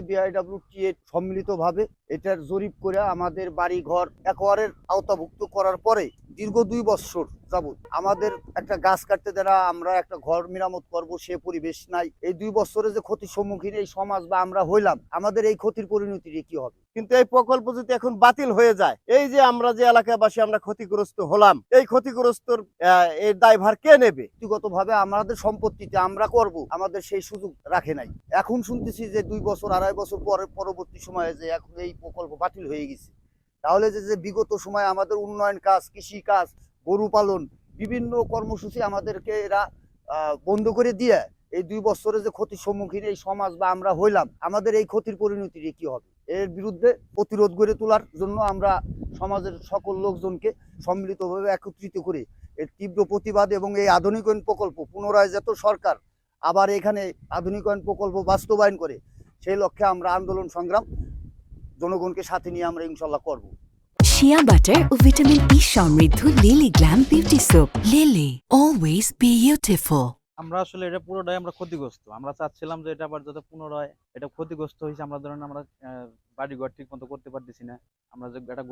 BIWTA সম্মিলিতভাবে এটার জরিপ করে আমাদের বাড়ি ঘর একবারের আওতাভুক্ত করার পরে দীর্ঘ 2 বছর যাবত আমাদের একটা গাছ কাটতে দ্বারা আমরা একটা ঘর মেরামত করব সে পরিবেশ নাই। এই 2 বছরে যে ক্ষতির সম্মুখীন এই সমাজ বা আমরা হইলাম, আমাদের এই ক্ষতির পরিণতি কি হবে? কিন্তু এই প্রকল্প যদি এখন বাতিল হয়ে যায়, এই যে আমরা যে এলাকাবাসী আমরা ক্ষতিগ্রস্ত হলাম, এই ক্ষতিগ্রস্তর এর দায়ভার কে নেবে? ব্যক্তিগতভাবে আমাদের সম্পত্তিতে আমরা করব, আমাদের সেই সুযোগ রাখে নাই। এখন শুনতেছি যে 2 বছর 2.5 বছর পরে পরবর্তী সময়ে যে এখন এই প্রকল্প বাতিল হয়ে গেছে। তাহলে যে বিগত সময়ে আমাদের উন্নয়ন কাজ, কৃষি কাজ, গরু পালন, বিভিন্ন কর্মসূচি আমাদেরকে এরা বন্ধ করে দিয়ে এই 2 বছরে যে ক্ষতির সম্মুখীন এই সমাজ বা আমরা হইলাম, আমাদের এই ক্ষতির পরিণতি কি হবে? এর বিরুদ্ধে প্রতিরোধ গড়ে তোলার জন্য আমরা সমাজের সকল লোকজনকে সম্মিলিতভাবে একত্রিত করে এর তীব্র প্রতিবাদ এবং এই আধুনিকায়ন প্রকল্প পুনরায় যাতে সরকার আবার এখানে আধুনিকায়ন প্রকল্প বাস্তবায়ন করে, সেই লক্ষ্যে আমরা আন্দোলন সংগ্রাম জনগণকে সাথে নিয়ে আমরা ইনশাল্লাহ করব। শিয়া বাটার ও ভিটামিন ই সমৃদ্ধ lily glam beauty soap. Lily, always beautiful. আমরা আসলে এটা পুরোটাই আমরা ক্ষতিগ্রস্ত। আমরা চাচ্ছিলাম যে এটা আবার যাতে পুনরায় এটা ক্ষতিগ্রস্ত হয়েছে, আমরা ধরেন আমরা বাড়ি ঘর ঠিক মতো করতে পারতেছি না, আমরা যে একটা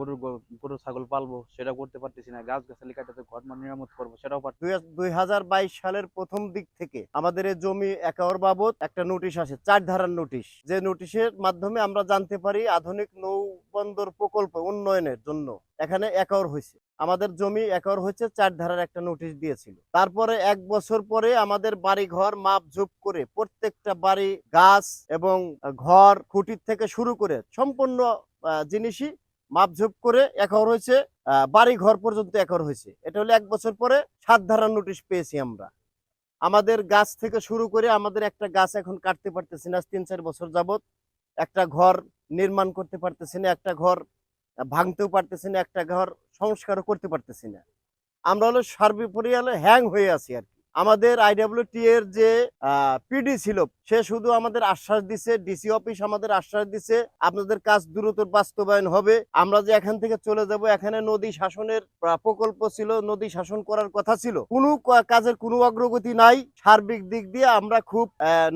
গরু ছাগল পালবো সেটা করতে পারতেছি না, গাছ গাছালি কাটাতে ঘর মেরামত করবো সেটাও পারছি। 2022 সালের প্রথম দিক থেকে আমাদের এই জমি একর বাবদ একটা নোটিশ আসে, 4 ধারার নোটিশ, যে নোটিশের মাধ্যমে আমরা জানতে পারি আধুনিক নৌবন্দর প্রকল্প উন্নয়নের জন্য এখানে একর হয়েছে। আমাদের জমি একর হয়েছে, 4 ধারার একটা নোটিশ দিয়েছিল। তারপরে 1 বছর পরে আমাদের বাড়ি ঘর মাপঝুপ করে প্রত্যেকটা বাড়ি গাছ এবং ঘর খুঁটির থেকে শুরু করে সম্পূর্ণ জিনিসই মাপঝুপ করে একর হয়েছে, বাড়ি ঘর পর্যন্ত একর হয়েছে। এটা হলো 1 বছর পরে 7 ধারার নোটিশ পেয়েছি আমরা। আমাদের গাছ থেকে শুরু করে আমাদের একটা গাছ এখন কাটতে পারতেছি না 3-4 বছর যাবত, একটা ঘর নির্মাণ করতে পারতেছি না, একটা ঘর ভাঙতেও পারতেছি না, একটা ঘর সংস্কারও করতে পারতেছি না। আমরা হলো সর্বোপরি হলো হ্যাং হয়ে আছি আর কি। আমাদের আইডব্লিউটি এর যে পিডি ছিল সে শুধু আমাদের আশ্বাস দিছে, ডিসি অফিস আমাদের আশ্বাস দিছে আপনাদের কাজ দ্রুত বাস্তবায়ন হবে, আমরা যে এখান থেকে চলে যাব। এখানে নদী শাসনের প্রকল্প ছিল, নদী শাসন করার কথা ছিল, কোনো কাজের কোনো অগ্রগতি নাই। সার্বিক দিক দিয়ে আমরা খুব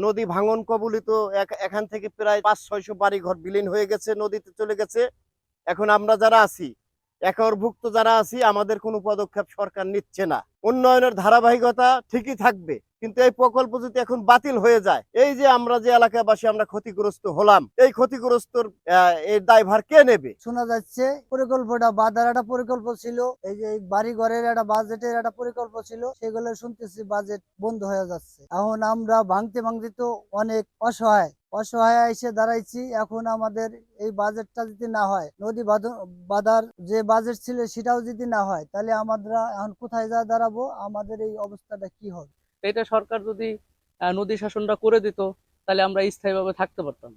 নদী ভাঙন কবলিত, এখান থেকে প্রায় 500-600 বাড়ি ঘর বিলীন হয়ে গেছে, নদীতে চলে গেছে। এখন আমরা যারা আছি একরভুক্ত যারা আছি, আমাদের কোনো পদক্ষেপ সরকার নিচ্ছে না। উন্নয়নের ধারাবাহিকতা ঠিকই থাকবে, কিন্তু এই প্রকল্প যদি এখন বাতিল হয়ে যায়, এই যে আমরা যে এলাকাবাসী আমরা ক্ষতিগ্রস্ত হলাম, এই ক্ষতিগ্রস্তর এর দায়ভার কে নেবে? শোনা যাচ্ছে প্রকল্পটা বাধার একটা প্রকল্প ছিল, এই যে বাড়ি ঘরের একটা বাজেটের একটা প্রকল্প ছিল, সেগুলো শুনতেছি বাজেট বন্ধ হয়ে যাচ্ছে। এখন আমরা ভাঙতে ভাঙতে তো অনেক অসহায় এসে দাঁড়াইছি। এখন আমাদের এই বাজেটটা যদি না হয়, নদী বাঁধার যে বাজেট ছিল সেটাও যদি না হয়, তাহলে আমরা এখন কোথায় যা দাঁড়াবো? আমাদের এই অবস্থাটা কি হবে? এটা সরকার যদি নদী শাসনটা করে দিত, তাহলে আমরা স্থায়ীভাবে থাকতে পারতাম।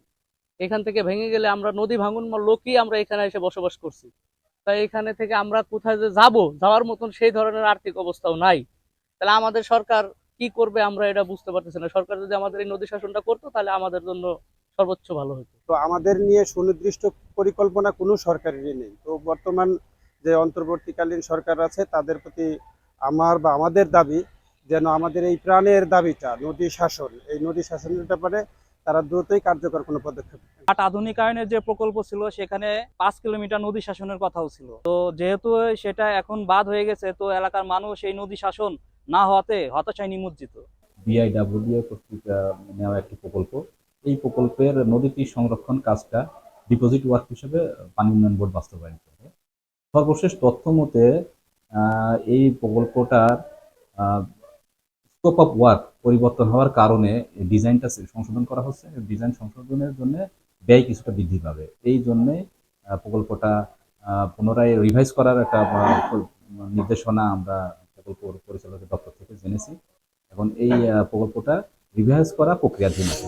এখান থেকে ভেঙে গেলে আমরা নদী ভাঙন লোকই আমরা এখানে এসে বসবাস করছি, তাই এখানে থেকে আমরা কোথায় যে যাওয়ার মতন সেই ধরনের আর্থিক অবস্থাও নাই। তাহলে আমাদের সরকার কি করবে আমরা এটা বুঝতে পারতেছি না। সরকার যদি আমাদের এই নদী শাসনটা করতো, তাহলে আমাদের জন্য সর্বোচ্চ ভালো হতো। তো আমাদের নিয়ে সুনির্দিষ্ট পরিকল্পনা কোনো সরকারেরই নেই। তো বর্তমান যে অন্তর্বর্তীকালীন সরকার আছে তাদের প্রতি আমাদের দাবি, যেন আমাদের এই প্রাণের দাবিটা নদী শাসন, এই নদী শাসনের ব্যাপারে তারা দ্রুতই কার্যকর কোনো পদক্ষেপ। আধুনিকায়নের যে প্রকল্প ছিল সেখানে 5 কিলোমিটার নদী শাসনের কথাও ছিল, তো যেহেতু সেটা এখন বাদ হয়ে গেছে, তো এলাকার মানুষ এই নদী শাসন না হওয়াতে হতাশায় নিমজ্জিত। বিআইডব্লিউটিএ কর্তৃক নেওয়া একটি প্রকল্প, এই প্রকল্পের নদী তীর সংরক্ষণ কাজটা ডিপোজিট ওয়ার্ক হিসেবে পানি উন্নয়ন বোর্ড বাস্তবায়ন করে। সর্বশেষ তথ্য মতে এই প্রকল্পটার স্কোপ অফ ওয়ার্ক পরিবর্তন হওয়ার কারণে ডিজাইনটা সংশোধন করা হচ্ছে। ডিজাইন সংশোধনের জন্য ব্যয় কিছুটা বৃদ্ধি পাবে, এই জন্যে প্রকল্পটা পুনরায় রিভাইজ করার একটা নির্দেশনা আমরা প্রকল্প পরিচালকের দপ্তর থেকে জেনেছি। এখন এই প্রকল্পটা রিভাইজ করা প্রক্রিয়াধীন আছে।